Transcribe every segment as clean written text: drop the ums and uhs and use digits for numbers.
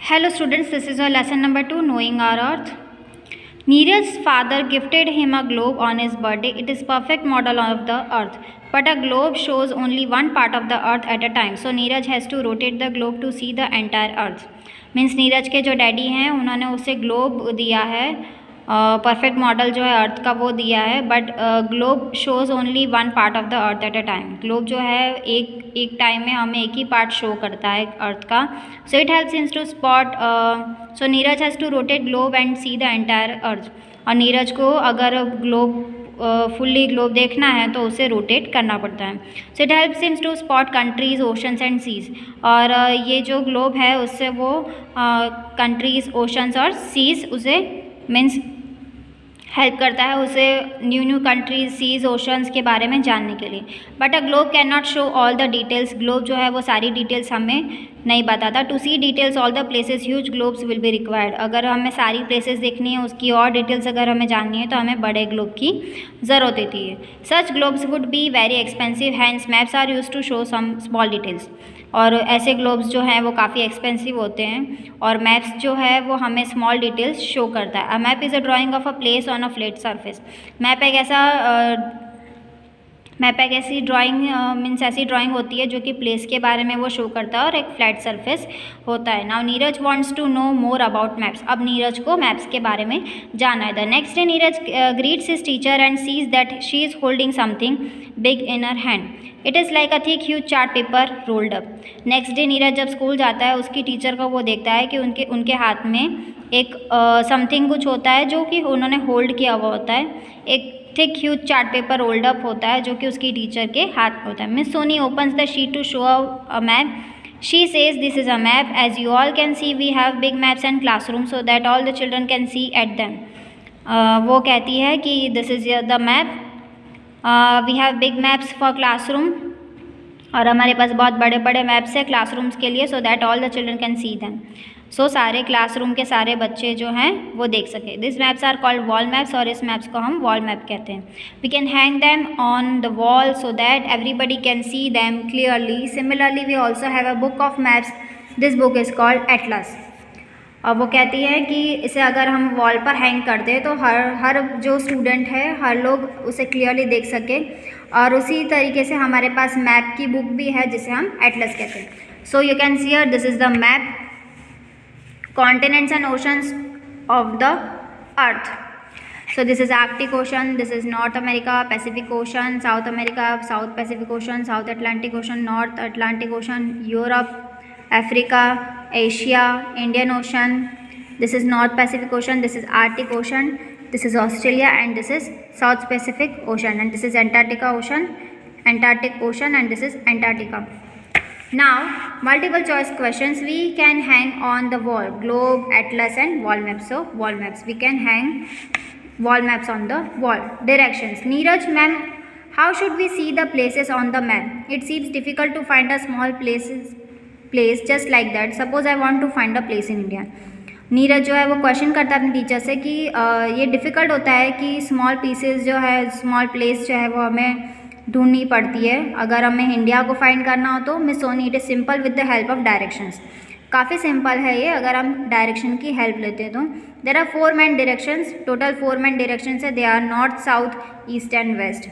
Hello students, this is our lesson number 2, Knowing Our Earth. Neeraj's father gifted him a globe on his birthday. It is perfect model of the earth, but a globe shows only one part of the earth at a time. So Neeraj has to rotate the globe to see the entire earth. Means Neeraj के जो daddy हैं उन्होंने उसे globe दिया है, perfect model जो है earth का वो दिया है, but globe shows only one part of the earth at a time. Globe जो है एक टाइम में हमें एक ही पार्ट शो करता है अर्थ का. So it helps him to spot. So Neeraj has to rotate globe and see the entire earth. और नीरज को अगर ग्लोब फुल्ली ग्लोब देखना है तो उसे रोटेट करना पड़ता है. So it helps him to spot countries, oceans and seas. और ये जो ग्लोब है उससे वो कंट्रीज़, ओशंस और सीज़ उसे मीन्स हेल्प करता है उसे न्यू कंट्रीज, सीज, ओशंस के बारे में जानने के लिए. But a globe can not show all the details. Globe जो है वो सारी डिटेल्स हमें नहीं बताता. To see details all the places huge globes will be required. अगर हमें सारी प्लेसेस देखनी है, उसकी और डिटेल्स अगर हमें जाननी है तो हमें बड़े ग्लोब की ज़रूरत होती है. Such globes would be very expensive, hence maps are use to show some small details. और ऐसे ग्लोब्स जो हैं वो काफ़ी एक्सपेंसिव होते हैं और मैप्स जो है वो हमें स्मॉल डिटेल्स शो करता है. A map is a drawing of a place on a flat surface. Map एक ऐसी ड्राइंग मीन्स ऐसी ड्राइंग होती है जो कि प्लेस के बारे में वो शो करता है और एक फ्लैट सरफेस होता है. Now Neeraj wants to know more about maps. अब नीरज को मैप्स के बारे में जानना है. The next day Neeraj greets his teacher and sees that she is holding something big in her hand. It is like a thick huge chart paper rolled up. Next day Neeraj जब school जाता है उसकी teacher को वो देखता है कि उनके हाथ में एक समथिंग कुछ होता है जो कि उन्होंने होल्ड किया हुआ होता है. एक thick huge chart paper rolled up होता है जो कि उसकी टीचर के हाथ में होता है. Miss Soni opens the sheet to show a map. She says this is a map. As you all can see we have big maps and classroom so that all the children can see at them. वो कहती है कि this is the map. We have big maps for classroom. और हमारे पास बहुत बड़े बड़े maps है क्लासरूम्स के लिए. So that all the children can see them. So सारे क्लासरूम के सारे बच्चे जो हैं वो देख सके. This maps are called wall maps और इस मैप्स को हम वॉल मैप कहते हैं. We can hang them on the wall so that everybody can see them clearly. Similarly we also have a book of maps. This book is called atlas. और वो कहती है कि इसे अगर हम वॉल पर हैंग कर दें तो हर जो स्टूडेंट है हर लोग उसे क्लियरली देख सके. और उसी तरीके से हमारे पास मैप की बुक भी है जिसे हम एटलस कहते हैं. So you can see here this is the map. Continents and oceans of the earth. So this is Arctic Ocean, this is North America, Pacific Ocean, South America, South Pacific Ocean, South Atlantic Ocean, North Atlantic Ocean, Europe, Africa, Asia, Indian Ocean. This is North Pacific Ocean, this is Arctic Ocean, this is Australia, and this is South Pacific Ocean, and this is Antarctic Ocean, and this is Antarctica. Now multiple choice questions we can hang on the wall. Globe, atlas and wall maps. So wall maps, we can hang wall maps on the wall. Directions. Neeraj ma'am, how should we see the places on the map? It seems difficult to find a small place just like that. Suppose I want to find a place in India. Neeraj जो है वो question करता है अपनी teacher से कि ये difficult होता है कि स्मॉल पीसेस जो है, स्मॉल प्लेस जो है वो हमें ढूंढनी पड़ती है अगर हमें इंडिया को फाइंड करना हो. तो miss Soni, it is simple with the help of directions. काफ़ी सिंपल है ये अगर हम डायरेक्शन की हेल्प लेते हैं तो. There are 4 main directions. Total 4 main directions है. They are north, south, east and west.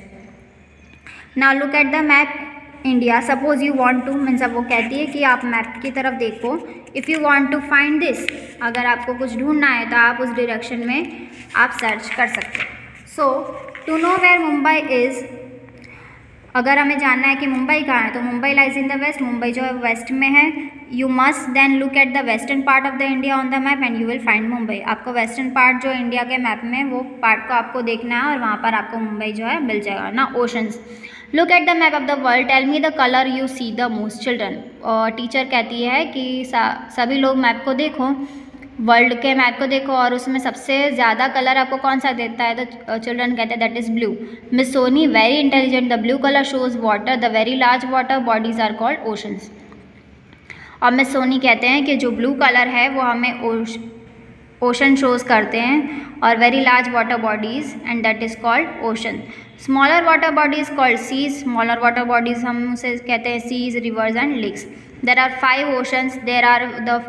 Now look at the map India. Suppose you want to means अब वो कहती है कि आप मैप की तरफ देखो. If you want to find this, अगर आपको कुछ ढूंढना है तो आप उस डायरेक्शन में आप सर्च कर सकते हैं. So to know where Mumbai is, अगर हमें जानना है कि मुंबई कहाँ है तो Mumbai lies in the west. Mumbai जो है वेस्ट में है. You must then look at the western part of the India on the map and you will find Mumbai. आपको वेस्टर्न पार्ट जो इंडिया के मैप में वो पार्ट को आपको देखना है और वहाँ पर आपको मुंबई जो है मिल जाएगा ना. Oceans. Look at the map of the world. Tell me the colour you see the most. Children, और टीचर कहती है कि सभी लोग मैप को देखो, वर्ल्ड के मैप को देखो और उसमें सबसे ज़्यादा कलर आपको कौन सा देता है. तो चिल्ड्रन कहते हैं that is blue. Miss Soni, very intelligent. The blue colour shows water. The very large water bodies are called oceans. और मिस सोनी कहते हैं कि जो ब्लू कलर है वो हमें ओशन शोज़ करते हैं और very large water bodies and that is called ocean. Smaller water bodies called seas. Smaller water bodies हम उसे कहते हैं seas, rivers and lakes. There are 5 oceans. There are the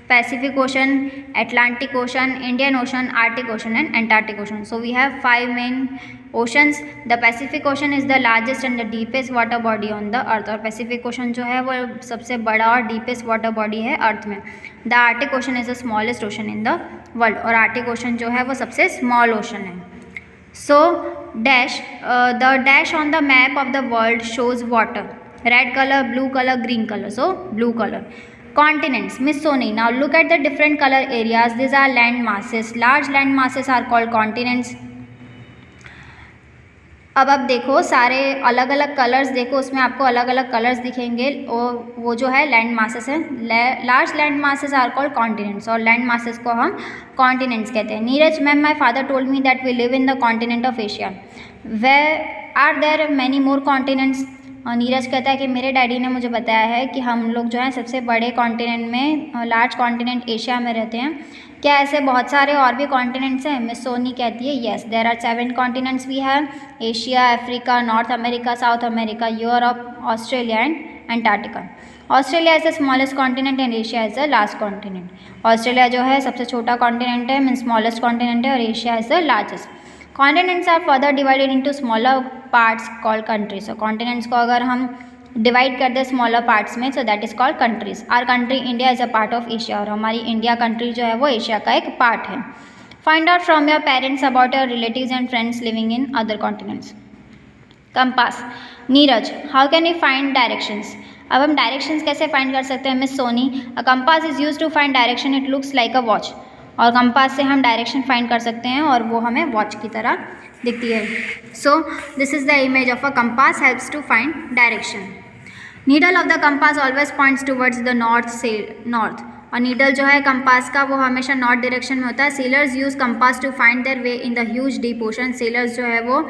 Pacific Ocean, Atlantic Ocean, Indian Ocean, Arctic Ocean and Antarctic Ocean. So we have 5 main oceans. The Pacific Ocean is the largest and the deepest water body on the earth. और Pacific Ocean जो है वो सबसे बड़ा और deepest water body है earth में. The Arctic Ocean is the smallest ocean in the world. और Arctic Ocean जो है वो सबसे small ocean है. So dash the dash on the map of the world shows water. Red color, blue color, green color. So blue color. Continents, Miss Soni. Now look at the different color areas. These are land masses. Large land masses are called continents. अब देखो सारे अलग अलग colours देखो, उसमें आपको अलग अलग कलर्स दिखेंगे और वो जो है लैंड मासेस है. Large land masses are called continents और लैंड मासेस को हम कॉन्टिनेंट्स कहते हैं. Neeraj ma'am, my father told me that we live in the continent of Asia. Where are there many more continents. Neeraj कहता है कि मेरे डैडी ने मुझे बताया है कि हम लोग जो है सबसे बड़े कॉन्टिनेंट में, लार्ज कॉन्टिनेंट एशिया में रहते हैं. क्या ऐसे बहुत सारे और भी कॉन्टिनेंट्स हैं. मिस सोनी कहती है yes, there are 7 continents we have. Asia, Africa, North America, South America, Europe, Australia and Antarctica. Australia is the smallest continent and Asia is the large continent. Australia जो है सबसे छोटा कॉन्टिनेंट है, mean smallest continent है, और Asia is the largest. Continents are further divided into smaller parts called countries. So continents को अगर हम डिवाइड कर दे स्मॉलर पार्ट्स में, so that is called countries. Our country India is a part of Asia. और हमारी India country जो है वो एशिया का एक पार्ट है. Find out from your parents about your relatives and friends living in other continents. Compass. Neeraj, how can you find directions. अब हम डायरेक्शंस कैसे फाइंड कर सकते हैं. Miss Soni, a compass is use to find direction. It looks like a watch. और compass से हम direction find कर सकते हैं और वो हमें वॉच की तरह दिखती है. So this is the image of a compass helps to find direction. Needle of the compass always points towards the north से नॉर्थ. और नीडल जो है कंपास का वो हमेशा नॉर्थ डायरेक्शन में होता है. Sailors use compass to find their way in the huge deep ocean. Sailors जो है वो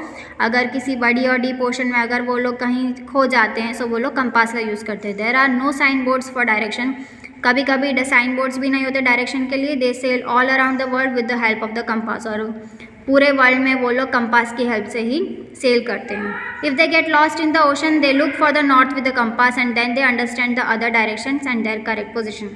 अगर किसी बड़ी और डीप ओशन में अगर वो लोग कहीं खो जाते हैं तो वो लोग कंपास का यूज़ करते हैं. There are no sign boards for direction. कभी कभी साइन बोर्ड्स भी नहीं होते डायरेक्शन के लिए. They sell all around the world with the help of the compass. और पूरे वर्ल्ड में वो लोग कंपास की हेल्प से ही सेल करते हैं. If they get lost in the ocean they look for the north with the compass and then they understand the other directions and their correct position.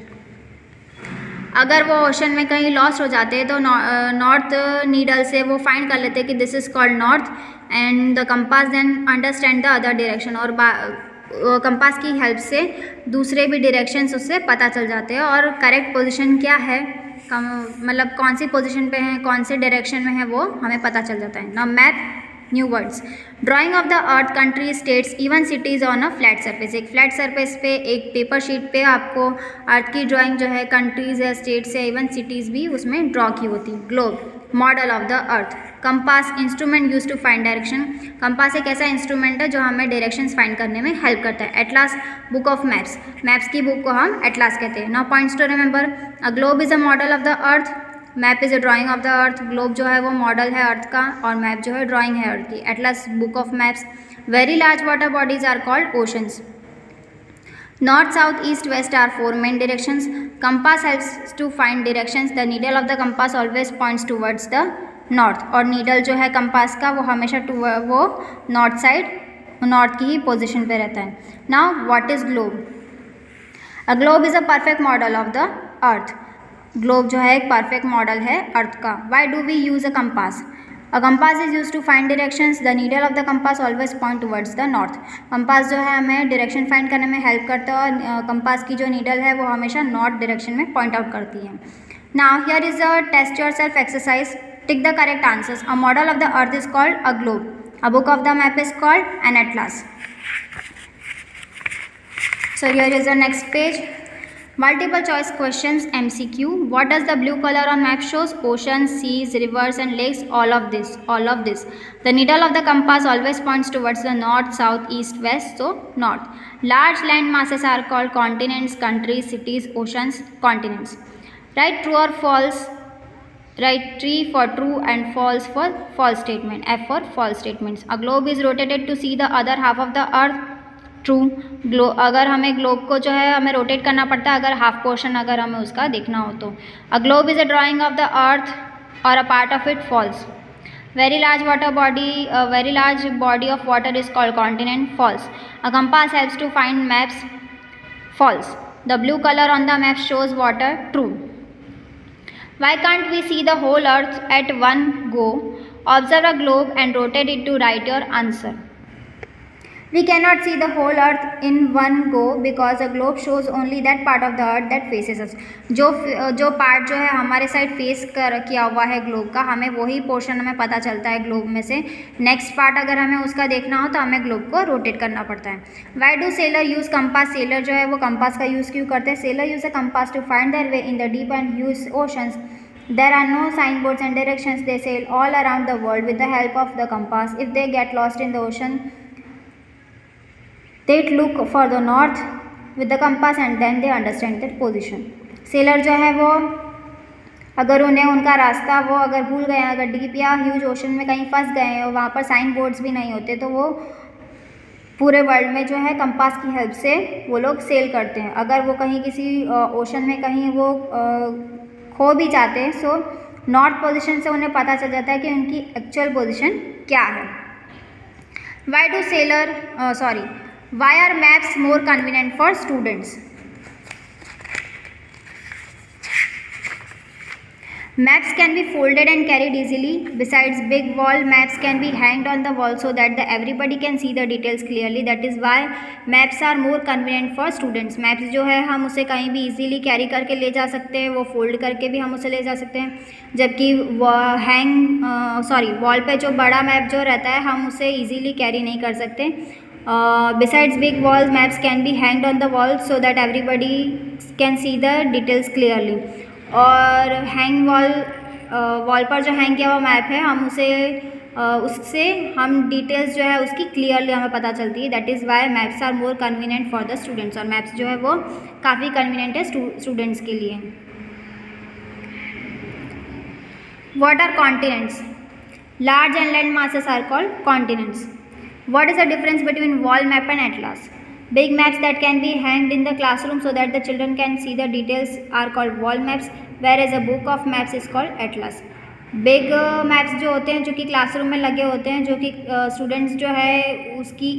अगर वो ओशन में कहीं लॉस्ट हो जाते हैं तो नॉर्थ नीडल से वो फाइंड कर लेते हैं कि this is called north and the compass then understand the other direction. और कंपास की हेल्प से दूसरे भी डायरेक्शंस उससे पता चल जाते हैं और करेक्ट पोजीशन क्या है, मतलब कौन सी पोजीशन पे है, कौन से डायरेक्शन में है, वो हमें पता चल जाता है. Now map, new words. Drawing of the earth, country, states, even cities on a flat surface. एक फ्लैट सरफेस पे एक पेपर शीट पे आपको अर्थ की ड्राइंग जो है कंट्रीज़ है, स्टेट्स है, इवन सिटीज़ भी उसमें ड्रॉ की होती. Globe, model of the earth. Compass, instrument use to find direction. Compass एक ऐसा इंस्ट्रूमेंट है जो हमें डायरेक्शंस फाइंड करने में हेल्प करता है. Atlas, book of maps. Maps की बुक को हम एटलास कहते हैं. Now points to remember. A globe is a model of the earth. Map is a drawing of the earth. Globe जो है वो मॉडल है अर्थ का और मैप जो है ड्राइंग है अर्थ की. Atlas, book of maps. Very large water bodies are called oceans. North, south, east, west are 4 main directions. Compass helps to find directions. The needle of the compass always points towards the north. और needle जो है compass का वो हमेशा वो north side, north की ही position पे रहता है. Now what is globe? A globe is a perfect model of the earth. Globe जो है एक perfect model है अर्थ का. Why do we use a compass? A compass is used to find directions. The needle of the compass always point towards the north. compass जो है हमें direction find करने में help करता है और compass की जो needle है वो हमेशा north direction में point out करती है. Now here is a test yourself exercise. Tick the correct answers. A model of the earth is called a globe. A book of the map is called an atlas. So here is the next page. Multiple choice questions MCQ. What does the blue color on map shows? Oceans, seas, rivers and lakes. All of this. All of this. The needle of the compass always points towards the north, south, east, west. So north. Large land masses are called continents, countries, cities, oceans, continents. Write true or false. Write true for true and false for false statement. F for false statements. A globe is rotated to see the other half of the earth. True. अगर हमें globe को जो है हमें rotate करना पड़ता है अगर हाफ पोर्शन अगर हमें उसका देखना हो तो. A globe is a drawing of the earth और a part of it. False. Very large water body, very large body of water is called continent. False. A compass helps to find maps. False. The blue color on the map shows water. True. Why can't we see the whole earth at one go? Observe a globe and rotate it to write your answer. We cannot see the whole earth in one go because a globe shows only that part of the earth that faces us. जो part जो है हमारे side face किया हुआ है globe का, हमें वही पोर्शन हमें पता चलता है ग्लोब में से. नेक्स्ट पार्ट अगर हमें उसका देखना हो तो हमें ग्लोब को रोटेट करना पड़ता है. Why do sailor use compass? Sailor जो है वो कंपास का यूज़ क्यों करते हैं? Sailor use a compass to find their way in the deep and huge oceans. There are no signboards and directions. They sail all around the world with the help of the compass. If they get lost in the ocean, they look for the north with the compass and then they understand their position. Seller जो है वो अगर उन्हें उनका रास्ता वो अगर भूल गए, अगर डीप या ह्यूज ओशन में कहीं फंस गए हैं और वहाँ पर साइन बोर्ड्स भी नहीं होते, तो वो पूरे वर्ल्ड में जो है कंपास की हेल्प से वो लोग सेल करते हैं. अगर वो कहीं किसी ओशन में कहीं वो खो भी जाते हैं, सो नॉर्थ पोजीशन से उन्हें पता चल जाता है कि उनकी एक्चुअल पोजीशन क्या है. Why are maps more convenient for students? Maps can be folded and carried easily. Besides, big wall maps can be hanged on the wall so that everybody can see the details clearly. That is why maps are more convenient for students. Maps जो है हम उसे कहीं भी easily carry करके ले जा सकते हैं, वो fold करके भी हम उसे ले जा सकते हैं. जबकि वॉल पे जो बड़ा मैप जो रहता है हम उसे easily carry नहीं कर सकते. Besides, big wall maps can be hanged on the wall so that everybody can see the details clearly. और वॉल पर जो हैंग किया हुआ मैप है हम उससे हम डिटेल्स जो है उसकी क्लियरली हमें पता चलती है. That is why maps are more convenient for the students. और मैप्स जो है वो काफ़ी कन्वीनियंट है स्टूडेंट्स के लिए. What are continents? Large and land masses are called continents. What is the difference between wall map and atlas? Big maps that can be hanged in the classroom so that the children can see the details are called wall maps, whereas a book of maps is called atlas. Big maps जो होते हैं जो कि classroom में लगे होते हैं, जो कि स्टूडेंट्स जो है उसकी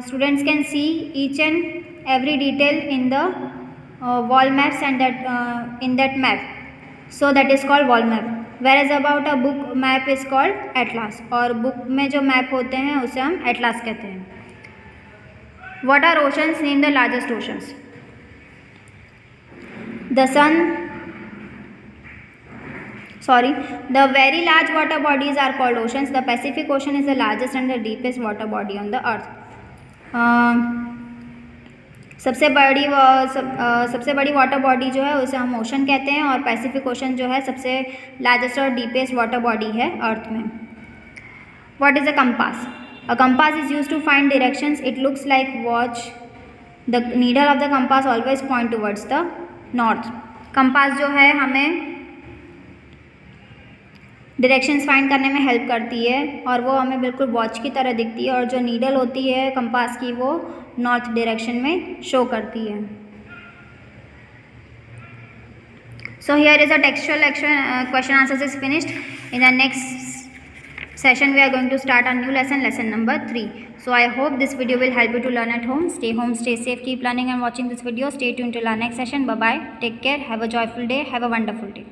students can see each and every detail in the wall maps and that in that map, so that is called wall map. Whereas about a book map is called atlas. और book में जो map होते हैं उसे हम atlas कहते हैं. What are oceans? Name the largest oceans. The very large water bodies are called oceans. The Pacific Ocean is the largest and the deepest water body on the earth. सबसे बड़ी water body जो है उसे हम ocean कहते हैं, और Pacific ocean जो है सबसे लार्जेस्ट और डीपेस्ट वाटर बॉडी है अर्थ में. What is a compass? A compass is used to find directions. It looks like watch. The needle of the compass always point towards the north. Compass जो है हमें directions find करने में help करती है और वो हमें बिल्कुल वॉच की तरह दिखती है, और जो नीडल होती है कंपास की वो नॉर्थ डायरेक्शन में शो करती है. So here is a textual question answers is finished. In the next session we are going to start a new lesson number 3. So I hope this video will help you to learn at home. Stay home, stay safe, keep learning and watching this video. Stay tuned till our next session. Bye bye, take care, have a joyful day, have a wonderful day.